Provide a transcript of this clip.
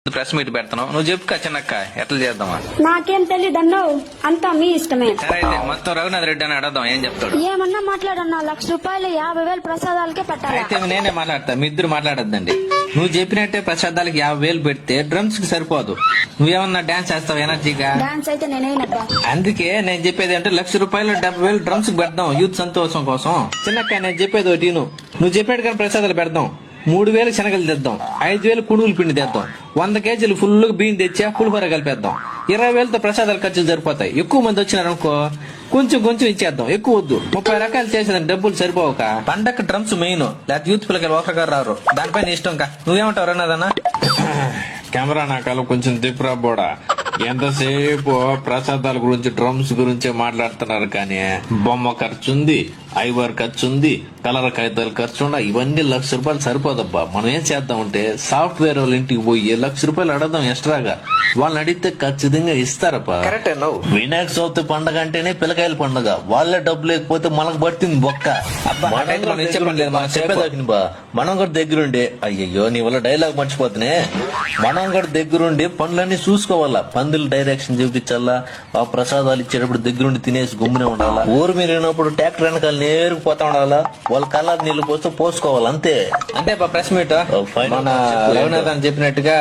Press meet పెడతాను నువ్వు చెప్పుక చిన్నక్క ఎట్లా చేద్దామా నాకేం తెలియదన్నో అంతా మీ ఇష్టమే. సరే అయితే మొత్తం రఘునాథ్ రెడ్డి అని అడదాం ఏం చెప్తాడు. ఏమన్నా మాట్లాడన్నా ₹1,00,000 50,000 ప్రసాదాలకే పెట్టాలి. అయితే నేనే మాట్లాడతా మీ ఇద్దరు మాట్లాడద్దండి. నువ్వు చెప్పినట్టే ప్రసాదాలకి 50,000 పెడితే డ్రమ్స్ కి సరిపోదు. నువ్వేమన్నా డాన్స్ చేస్తావు ఎనర్జీగా. డాన్స్ అయితే నేనేనబ్బా. అందుకే నేను చెప్పేది అంటే ₹1,00,000 70,000 డ్రమ్స్ కి పెడదాం యూత్ సంతోషం కోసం. చిన్నక్క నేను చెప్పేది ఒకటి నువ్వు చెప్పినట్టు కానీ ప్రసాదాలు పెడదాం. 3,000 శనగలు తెద్దాం, 5,000 పునుగులు పిండి తెద్దాం, 100 కేజీలు ఫుల్ బియ్యం తెచ్చా పులిహోర కలిపేద్దాం. 20,000తో ప్రసాదాల ఖర్చులు సరిపోతాయి. ఎక్కువ మంది వచ్చినారనుకో కొంచెం ఇచ్చేద్దాం, ఎక్కువ వద్దు. 30 రకాలు చేసేదాన్ని డబ్బులు సరిపోవక పండగ డ్రమ్స్ మెయిన్, లేకపోతే యూత్ పిల్లకాయలు ఒకరిగారు రారు. దానిపై నీ ఇష్టం. నువ్వేమంటావు రన్నదన్నా? కెమెరా నాకాలు కొంచెం దిప్పురా బోడా. ఎంతసేపు ప్రసాదాల గురించి డ్రమ్స్ గురించే మాట్లాడుతున్నారు కానీ బొమ్మ ఖర్చు ఉంది, ఐవర్ ఖర్చు ఉంది, కలర్ కాగితాలు ఖర్చు ఉండ, ఇవన్నీ ₹1,00,000 సరిపోదబ్బా. మనం ఏం చేద్దామంటే సాఫ్ట్వేర్ వాళ్ళ ఇంటికి పోయి ₹1,00,000 అడదాం ఎక్స్ట్రాగా. వాళ్ళని అడిగితే ఖచ్చితంగా ఇస్తారబ్బా. కరెక్టే. నువ్వు వినాయక చవితి పండగ అంటేనే పిల్లకాయల పండగ. వాళ్ళే డబ్బు లేకపోతే మనకు పడుతుంది బొక్క. చెప్పేదాకి బా మనం కూడా దగ్గరుండి అయ్యయ్యో నీ వల్ల డైలాగ్ మర్చిపోతున్నాయి. మనం కూడా దగ్గరుండి పనులన్నీ చూసుకోవాలా. పందులు డైరెక్షన్ చూపించాలా, ఆ ప్రసాదాలు ఇచ్చేటప్పుడు దగ్గరుండి తినేసి గుమ్మునే ఉండాలా. ఊరు మీరు వెళ్ళినప్పుడు ట్రాక్టర్ వెనకాల నేరుకు పోతా ఉండాలా. వాళ్ళ కలర్ నీళ్లు పోస్తే పోసుకోవాలి అంతే. అంటే ప్రెస్ మీట్ మన రఘునాథ్ అని చెప్పినట్టుగా